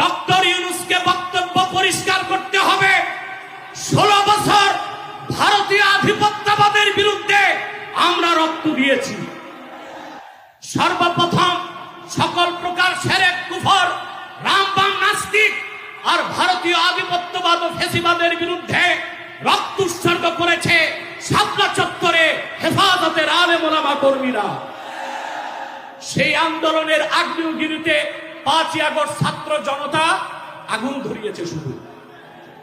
Doctor ইউনূসকে বক্তব্য পরিষ্কার করতে হবে। 16 বছর ভারতীয় আধিপত্যবাদের বিরুদ্ধে আমরা রক্ত দিয়েছি। সর্বপ্রথম সকল প্রকার শিরক, কুফর, রামবাম, নাস্তিক আর ভারতীয় আধিপত্যবাদ ও ফ্যাসিবাদের বিরুদ্ধে রক্ত উৎসর্গ করেছে শাপলা চত্বরে হেফাজতের আলেম ওলামা কর্মীরা। সেই আন্দোলনের আগ্নেয়গিরিতে 5ই আগস্ট ছাত্র জনতা আগুন ধরিয়েছে শুধু।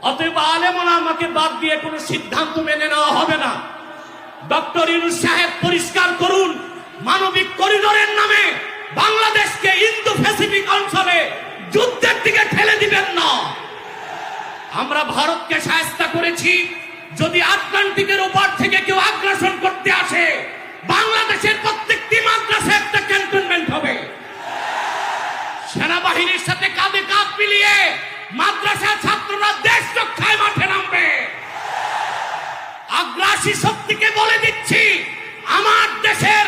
অতএব আলেম ওলামাকে বাদ দিয়ে কোনো সিদ্ধান্ত মেনে নেওয়া হবে না। ডক্টর ইউনূস সাহেব পরিষ্কার করুন, মানবিক করিডোরের নামে বাংলাদেশকে ইন্দো প্যাসিফিক অঞ্চলে যুদ্ধের দিকে ঠেলে দিবেন না। আমরা ভারতকে শায়েস্তা করেছি। যদি আটলান্টিকের উপর থেকে কেউ আগ্রাসন করতে আসে, বাংলাদেশের প্রত্যেকটি মাদ্রাসায় একটা ক্যান্টনমেন্ট হবে। সেনাবাহিনীর সাথে কাঁধে কাঁধ মিলিয়ে মাদ্রাসা ছাত্ররা দেশ রক্ষায় মাঠে নামবে। আগ্রাসী শক্তিকে বলে দিচ্ছি, আমার দেশের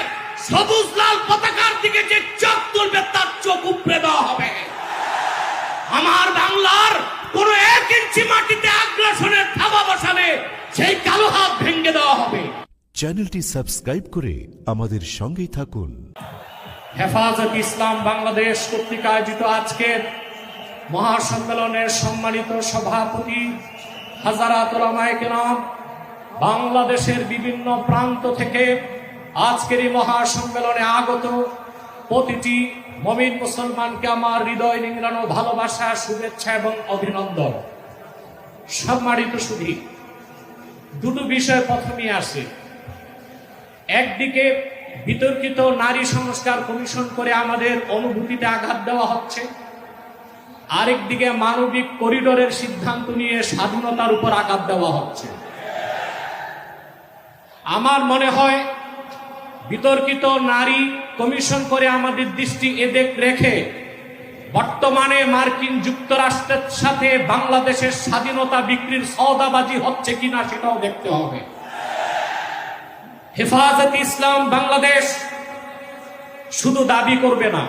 সবুজ লাল পতাকার দিকে যে চোখ তুলবে তার চোখ উপড়ে দেওয়া হবে। আমার বাংলার কোন 1 ইঞ্চি মাটিতে আগ্রাসনের থাবা বসালে সেই কালো হাত ভেঙে দেওয়া হবে। চ্যানেলটি সাবস্ক্রাইব করে আমাদের সঙ্গেই থাকুন। হেফাজত ইসলাম বাংলাদেশ কর্তৃক আয়োজিত আজকের মহাসম্মেলনের সম্মানিত সভাপতি হাজারাত উলামায়ে কেরাম, বাংলাদেশের বিভিন্ন প্রান্ত থেকে আজকের এই মহাসম্মেলনে আগত প্রতিটি মুমিন মুসলমানকে আমার হৃদয় নিংড়ানো ভালোবাসা, শুভেচ্ছা এবং অভিনন্দন। সম্মানিত সুধী, দুটো বিষয় প্রথমেই আসে। একদিকে বিতর্কিত নারী সংস্কার কমিশন করে আমাদের অনুভূতিতে আঘাত দেওয়া হচ্ছে, আরেকদিকে মানবিক করিডোরের সিদ্ধান্ত নিয়ে স্বাধীনতার উপর আঘাত দেওয়া হচ্ছে। আমার মনে হয় বিতর্কিত নারী কমিশন করে আমাদের দৃষ্টি এদিক রেখে বর্তমানে মার্কিন যুক্তরাষ্ট্রের সাথে বাংলাদেশের স্বাধীনতা বিক্রির সওদাবাজি হচ্ছে কিনা সেটাও দেখতে হবে। হেফাজত ইসলাম বাংলাদেশ শুধু দাবি করবে না,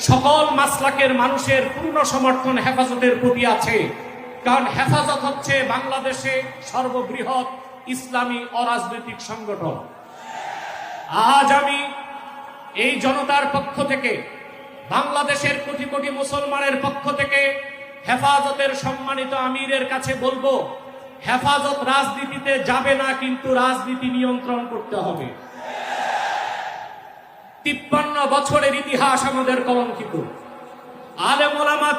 সকল মাসলাকের মানুষের পূর্ণ সমর্থন হেফাজতের প্রতি আছে। কারণ হেফাজত হচ্ছে বাংলাদেশে সর্ববৃহৎ ইসলামী অরাজনৈতিক সংগঠন। আজ আমি এই জনতার পক্ষ থেকে, বাংলাদেশের কোটি কোটি মুসলমানের পক্ষ থেকে হেফাজতের সম্মানিত আমিরের কাছে বলবো, হেফাজত রাজনীতিতে যাবে না, কিন্তু রাজনীতি নিয়ন্ত্রণ করতে হবে। 53 বছরের ইতিহাস আমাদের কলঙ্কিত। আলেম ওলামা